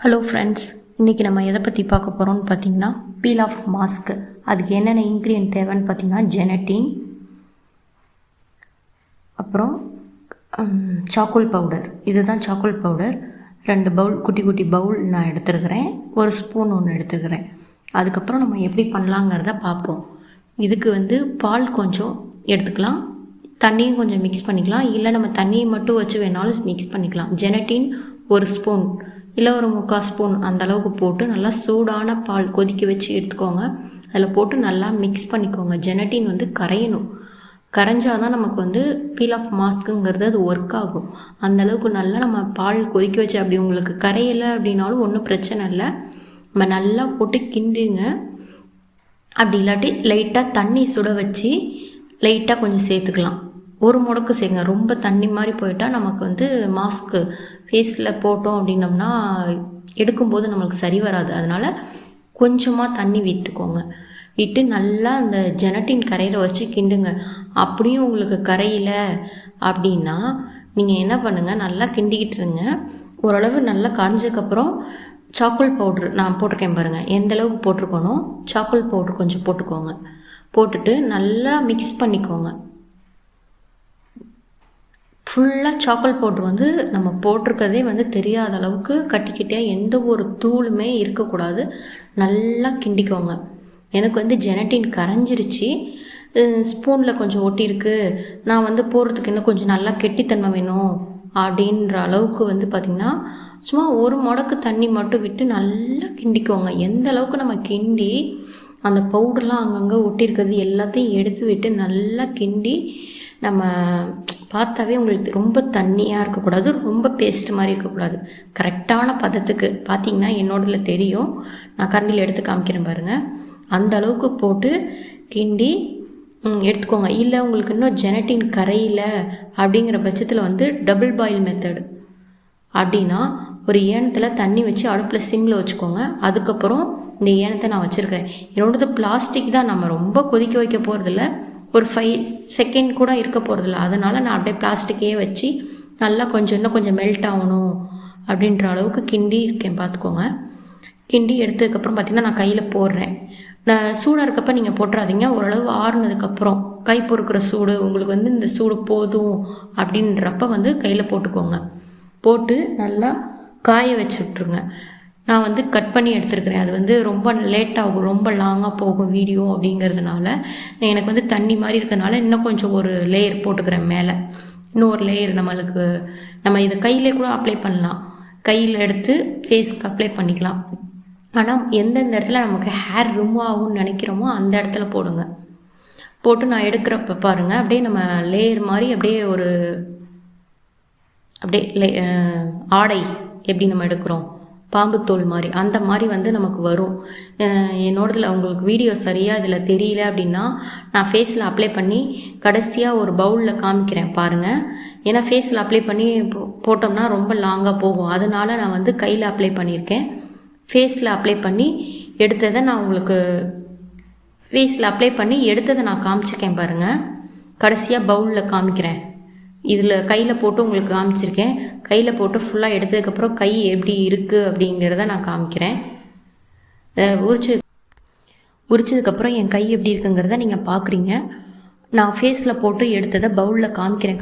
Hello friends, இன்றைக்கி நம்ம எதை பற்றி பார்க்க போகிறோம்னு பார்த்தீங்கன்னா பீல் ஆஃப் மாஸ்க்கு. அதுக்கு என்னென்ன இன்க்ரீடியன்ட் தேவைன்னு பார்த்தீங்கன்னா ஜெனட்டின், அப்புறம் சாக்கோல் பவுடர். இதுதான் சாக்கோல் பவுடர். 2 பவுல், குட்டி குட்டி பவுல் நான் எடுத்துருக்கிறேன். 1 ஸ்பூன் ஒன்று எடுத்துக்கிறேன். அதுக்கப்புறம் நம்ம எப்படி பண்ணலாங்கிறத பார்ப்போம். இதுக்கு பால் கொஞ்சம் எடுத்துக்கலாம், தண்ணியும் கொஞ்சம் மிக்ஸ் பண்ணிக்கலாம், இல்லை நம்ம தண்ணியை மட்டும் வச்சு வேணாலும் மிக்ஸ் பண்ணிக்கலாம். ஜெனட்டின் 1 ஸ்பூன் இல்லை ஒரு 3/4 ஸ்பூன் அந்த அளவுக்கு போட்டு நல்லா சூடான பால் கொதிக்க வச்சு எடுத்துக்கோங்க. அதில் போட்டு நல்லா மிக்ஸ் பண்ணிக்கோங்க. ஜெனட்டின் கரையணும். கரைஞ்சால் தான் நமக்கு பீல் ஆஃப் மாஸ்க்குங்கிறது அது ஒர்க் ஆகும். அந்தளவுக்கு நல்லா நம்ம பால் கொதிக்க வச்சு, அப்படி உங்களுக்கு கரையலை அப்படின்னாலும் ஒன்றும் பிரச்சனை இல்லை. நம்ம நல்லா போட்டு கிண்டுங்க. அப்படி இல்லாட்டி லைட்டாக தண்ணி சுட வச்சு லைட்டாக கொஞ்சம் சேர்த்துக்கலாம். ஒரு முடக்கு செய்யுங்க. ரொம்ப தண்ணி மாதிரி போயிட்டால் நமக்கு மாஸ்க்கு ஃபேஸில் போட்டோம் அப்படின்னம்னா எடுக்கும்போது நம்மளுக்கு சரி வராது. அதனால் கொஞ்சமாக தண்ணி விட்டுக்கோங்க. விட்டு நல்லா அந்த ஜெனட்டின் கரையிற வச்சு கிண்டுங்க. அப்படியும் உங்களுக்கு கரையில அப்படின்னா நீங்கள் என்ன பண்ணுங்கள், நல்லா கிண்டிக்கிட்டுருங்க. ஓரளவு நல்லா காஞ்சதுக்கப்புறம் சாக்கோல் பவுட்ரு நான் போட்டிருக்கேன் பாருங்கள், எந்த அளவுக்கு போட்டிருக்கணும். சாக்கோல் பவுட்ரு கொஞ்சம் போட்டுக்கோங்க. போட்டுட்டு நல்லா மிக்ஸ் பண்ணிக்கோங்க. ஃபுல்லாக சாக்கோல் பவுட்ரு நம்ம போட்டிருக்கதே தெரியாத அளவுக்கு கட்டிக்கிட்டே, எந்த ஒரு தூளுமே இருக்கக்கூடாது. நல்லா கிண்டிக்கோங்க. எனக்கு ஜெனட்டின் கரைஞ்சிருச்சு, ஸ்பூனில் கொஞ்சம் ஒட்டியிருக்கு, நான் போடுறதுக்கு இன்னும் கொஞ்சம் நல்லா கெட்டித்தன்மை வேணும் அப்படின்ற அளவுக்கு பார்த்திங்கன்னா சும்மா ஒரு முடக்கு தண்ணி மட்டும் விட்டு நல்லா கிண்டிக்கோங்க. எந்த அளவுக்கு நம்ம கிண்டி அந்த பவுடர்லாம் அங்கங்கே ஒட்டியிருக்கிறது எல்லாத்தையும் எடுத்து விட்டு நல்லா கிண்டி, நம்ம பார்த்தாவே உங்களுக்கு ரொம்ப தண்ணியாக இருக்கக்கூடாது, ரொம்ப பேஸ்ட் மாதிரி இருக்கக்கூடாது. கரெக்டான பதத்துக்கு பார்த்திங்கன்னா என்னோடதில் தெரியும். நான் கரண்டியில் எடுத்து காமிக்கிறேன் பாருங்கள். அந்த அளவுக்கு போட்டு கிண்டி எடுத்துக்கோங்க. இல்லை உங்களுக்கு இன்னும் ஜெனட்டின் கரையில் அப்படிங்கிற பட்சத்தில் டபுள் பாயில் மெத்தடு அப்படின்னா, ஒரு ஏனத்தில் தண்ணி வச்சு அடுப்பில் சிம்மில் வச்சுக்கோங்க. அதுக்கப்புறம் இந்த ஏனத்தை நான் வச்சுருக்கிறேன். என்னோடது பிளாஸ்டிக் தான், நம்ம ரொம்ப கொதிக்க வைக்க போகிறதில்ல, ஒரு 5 செகண்ட் கூட இருக்க போகிறதில்ல. அதனால் நான் அப்படியே பிளாஸ்டிக்கே வச்சு நல்லா இன்னும் கொஞ்சம் மெல்ட் ஆகணும் அப்படின்ற அளவுக்கு கிண்டி இருக்கேன் பார்த்துக்கோங்க. கிண்டி எடுத்ததுக்கப்புறம் பார்த்திங்கன்னா நான் கையில் போடுறேன். நான் சூடாக இருக்கப்போ நீங்கள் போட்டுறாதீங்க. ஓரளவு ஆறுனதுக்கப்புறம் கை பொறுக்கிற சூடு உங்களுக்கு இந்த சூடு போதும் அப்படின்றப்ப கையில் போட்டுக்கோங்க. போட்டு நல்லா காய வச்சு விட்ருங்க. நான் கட் பண்ணி எடுத்துருக்கிறேன். அது ரொம்ப லேட் ஆகும், ரொம்ப லாங்காக போகும் வீடியோ அப்படிங்கிறதுனால எனக்கு தண்ணி மாதிரி இருக்கிறதுனால இன்னும் கொஞ்சம் ஒரு லேயர் போட்டுக்கிறேன் மேலே. இன்னும் ஒரு லேயர் நம்ம இதை கையிலே கூட அப்ளை பண்ணலாம். கையில் எடுத்து ஃபேஸ்க்கு அப்ளை பண்ணிக்கலாம். ஆனால் எந்தெந்த இடத்துல நமக்கு ஹேர் ரிமூவ் ஆகும்னு நினைக்கிறோமோ அந்த இடத்துல போடுங்க. போட்டு நான் எடுக்கிறப்ப பாருங்கள், அப்படியே நம்ம லேயர் மாதிரி அப்படியே ஆடை எப்படி நம்ம எடுக்கிறோம், பாம்பு தோல் மாதிரி, அந்த மாதிரி நமக்கு வரும். என்னோடதில் உங்களுக்கு வீடியோ சரியாக இதில் தெரியல அப்படின்னா நான் ஃபேஸில் அப்ளை பண்ணி கடைசியாக ஒரு பவுலில் காமிக்கிறேன் பாருங்கள். ஏன்னா ஃபேஸில் அப்ளை பண்ணி போட்டோம்னா ரொம்ப லாங்காக போகும். அதனால நான் கையில் அப்ளை பண்ணியிருக்கேன். ஃபேஸில் அப்ளை பண்ணி எடுத்ததை நான் உங்களுக்கு ஃபேஸில் அப்ளை பண்ணி எடுத்ததை நான் காமிச்சிருக்கேன் பாருங்கள். கடைசியாக பவுலில் காமிக்கிறேன். இதில் கையில் போட்டு உங்களுக்கு காமிச்சிருக்கேன். கையில் போட்டு ஃபுல்லாக எடுத்ததுக்கப்புறம் கை எப்படி இருக்குது அப்படிங்கிறத நான் காமிக்கிறேன். உரிச்சதுக்கப்புறம் என் கை எப்படி இருக்குங்கிறத நீங்கள் பார்க்குறீங்க. நான் ஃபேஸில் போட்டு எடுத்ததை பவுலில் காமிக்கிறேன்.